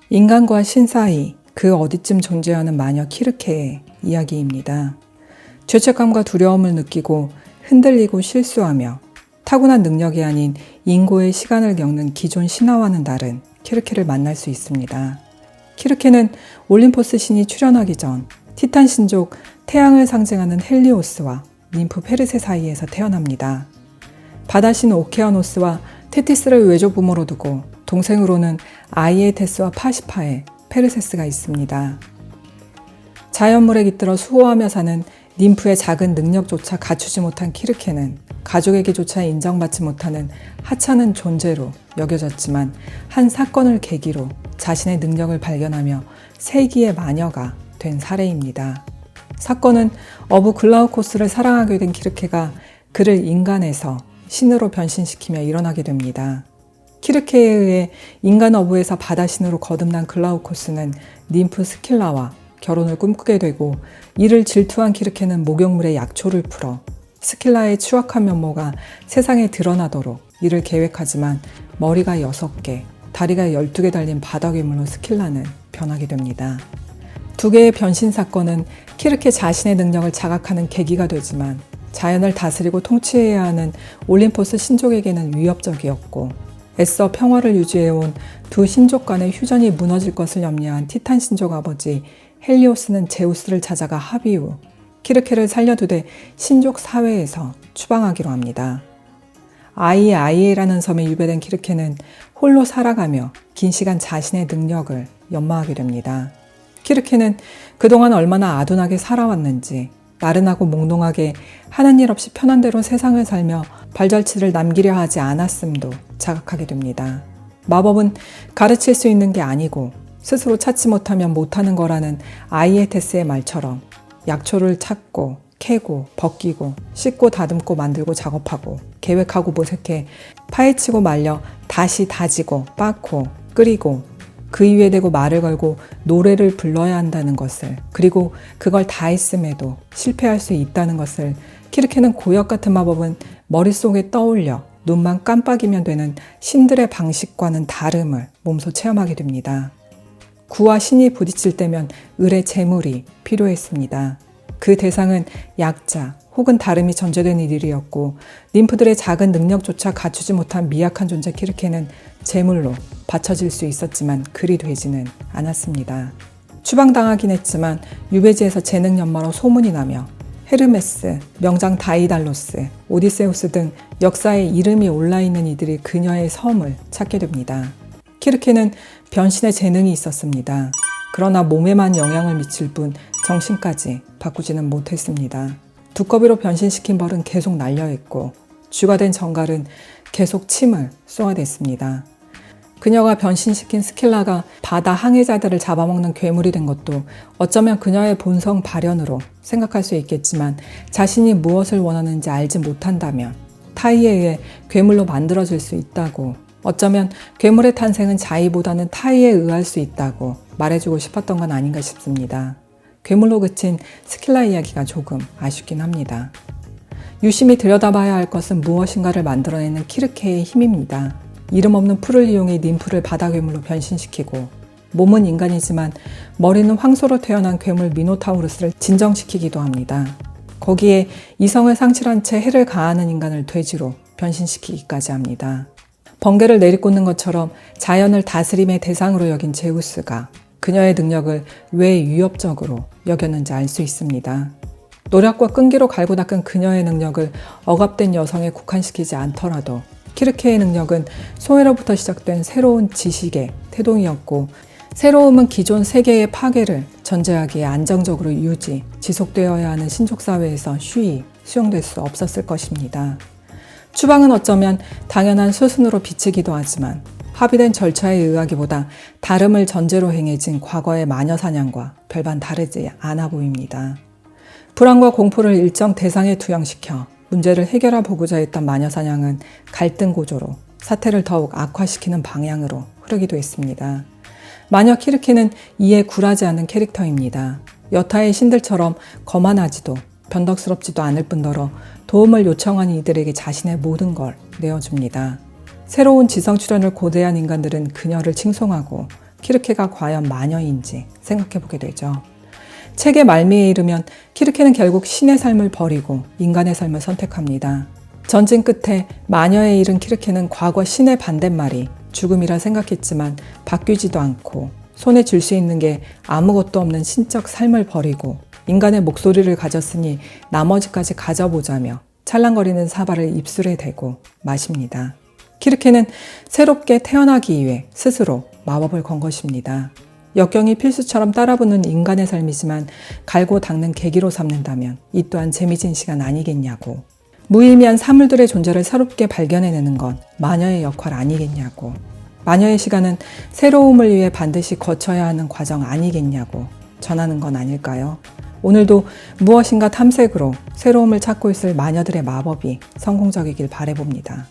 인간과 신 사이 그 어디쯤 존재하는 마녀 키르케의 이야기입니다. 죄책감과 두려움을 느끼고 흔들리고 실수하며 타고난 능력이 아닌 인고의 시간을 겪는 기존 신화와는 다른 키르케를 만날 수 있습니다. 키르케는 올림포스 신이 출현하기 전 티탄 신족 태양을 상징하는 헬리오스와 ним프 페르세 사이에서 태어납니다. 바다신 오케아노스와 테티스를 외조부모로 두고 동생으로는 아이에테스와 파시파의 페르세스가 있습니다. 자연물에 깃들어 수호하며 사는 ним프의 작은 능력조차 갖추지 못한 키르케는 가족에게조차 인정받지 못하는 하찮은 존재로 여겨졌지만 한 사건을 계기로 자신의 능력을 발견하며 세기의 마녀가 된 사례입니다. 사건은 어부 글라우코스를 사랑하게 된 키르케가 그를 인간에서 신으로 변신시키며 일어나게 됩니다. 키르케에 의해 인간 어부에서 바다신으로 거듭난 글라우코스는 ним프 스킬라와 결혼을 꿈꾸게 되고 이를 질투한 키르케는 목욕물에 약초를 풀어 스킬라의 추악한 면모가 세상에 드러나도록 이를 계획하지만 머리가 6개, 다리가 12개 달린 바다 괴물로 스킬라는 변하게 됩니다. 두 개의 변신 사건은 키르케 자신의 능력을 자각하는 계기가 되지만 자연을 다스리고 통치해야 하는 올림포스 신족에게는 위협적이었고 애써 평화를 유지해온 두 신족 간의 휴전이 무너질 것을 염려한 티탄 신족 아버지 헬리오스는 제우스를 찾아가 합의 후 키르케를 살려두되 신족 사회에서 추방하기로 합니다. 아이에라는 섬에 유배된 키르케는 홀로 살아가며 긴 시간 자신의 능력을 연마하게 됩니다. 키르케는 그동안 얼마나 아둔하게 살아왔는지 나른하고 몽롱하게 하는 일 없이 편한 대로 세상을 살며 발자취를 남기려 하지 않았음도 자각하게 됩니다. 마법은 가르칠 수 있는 게 아니고 스스로 찾지 못하면 못하는 거라는 아이에테스의 말처럼 약초를 찾고 캐고 벗기고 씻고 다듬고 만들고 작업하고 계획하고 모색해 파헤치고 말려 다시 다지고 빻고 끓이고 그 위에 대고 말을 걸고 노래를 불러야 한다는 것을, 그리고 그걸 다 했음에도 실패할 수 있다는 것을 키르케는 고역 같은 마법은 머릿속에 떠올려 눈만 깜빡이면 되는 신들의 방식과는 다름을 몸소 체험하게 됩니다. 구와 신이 부딪힐 때면 을의 제물이 필요했습니다. 그 대상은 약자 혹은 다름이 전제된 이들이었고 ним프들의 작은 능력조차 갖추지 못한 미약한 존재 키르케는 제물로 바쳐질 수 있었지만 그리 되지는 않았습니다. 추방당하긴 했지만 유배지에서 재능 연마로 소문이 나며 헤르메스, 명장 다이달로스, 오디세우스 등 역사에 이름이 올라있는 이들이 그녀의 섬을 찾게 됩니다. 키르케는 변신의 재능이 있었습니다. 그러나 몸에만 영향을 미칠 뿐 정신까지 바꾸지는 못했습니다. 두꺼비로 변신시킨 벌은 계속 날려있고 쥐가 된 정갈은 계속 침을 쏘아댔습니다. 그녀가 변신시킨 스킬라가 바다 항해자들을 잡아먹는 괴물이 된 것도 어쩌면 그녀의 본성 발현으로 생각할 수 있겠지만 자신이 무엇을 원하는지 알지 못한다면 타이에 의해 괴물로 만들어질 수 있다고, 어쩌면 괴물의 탄생은 자의보다는 타이에 의할 수 있다고 말해주고 싶었던 건 아닌가 싶습니다. 괴물로 그친 스킬라 이야기가 조금 아쉽긴 합니다. 유심히 들여다봐야 할 것은 무엇인가를 만들어내는 키르케의 힘입니다. 이름 없는 풀을 이용해 ним프를 바다 괴물로 변신시키고 몸은 인간이지만 머리는 황소로 태어난 괴물 미노타우루스를 진정시키기도 합니다. 거기에 이성을 상실한 채 해를 가하는 인간을 돼지로 변신시키기까지 합니다. 번개를 내리꽂는 것처럼 자연을 다스림의 대상으로 여긴 제우스가 그녀의 능력을 왜 위협적으로 여겼는지 알 수 있습니다. 노력과 끈기로 갈고 닦은 그녀의 능력을 억압된 여성에 국한시키지 않더라도 키르케의 능력은 소외로부터 시작된 새로운 지식의 태동이었고 새로움은 기존 세계의 파괴를 전제하기에 안정적으로 지속되어야 하는 신족사회에서 쉬이 수용될 수 없었을 것입니다. 추방은 어쩌면 당연한 수순으로 비치기도 하지만 합의된 절차에 의하기보다 다름을 전제로 행해진 과거의 마녀 사냥과 별반 다르지 않아 보입니다. 불안과 공포를 일정 대상에 투영시켜 문제를 해결해 보고자 했던 마녀 사냥은 갈등 고조로 사태를 더욱 악화시키는 방향으로 흐르기도 했습니다. 마녀 키르케는 이에 굴하지 않은 캐릭터입니다. 여타의 신들처럼 거만하지도 변덕스럽지도 않을 뿐더러 도움을 요청한 이들에게 자신의 모든 걸 내어줍니다. 새로운 지성 출현을 고대한 인간들은 그녀를 칭송하고 키르케가 과연 마녀인지 생각해보게 되죠. 책의 말미에 이르면 키르케는 결국 신의 삶을 버리고 인간의 삶을 선택합니다. 전진 끝에 마녀에 이른 키르케는 과거 신의 반대말이 죽음이라 생각했지만 바뀌지도 않고 손에 쥘 수 있는 게 아무것도 없는 신적 삶을 버리고 인간의 목소리를 가졌으니 나머지까지 가져보자며 찰랑거리는 사발을 입술에 대고 마십니다. 키르케는 새롭게 태어나기 위해 스스로 마법을 건 것입니다. 역경이 필수처럼 따라붙는 인간의 삶이지만 갈고 닦는 계기로 삼는다면 이 또한 재미진 시간 아니겠냐고. 무의미한 사물들의 존재를 새롭게 발견해내는 건 마녀의 역할 아니겠냐고. 마녀의 시간은 새로움을 위해 반드시 거쳐야 하는 과정 아니겠냐고 전하는 건 아닐까요? 오늘도 무엇인가 탐색으로 새로움을 찾고 있을 마녀들의 마법이 성공적이길 바라봅니다.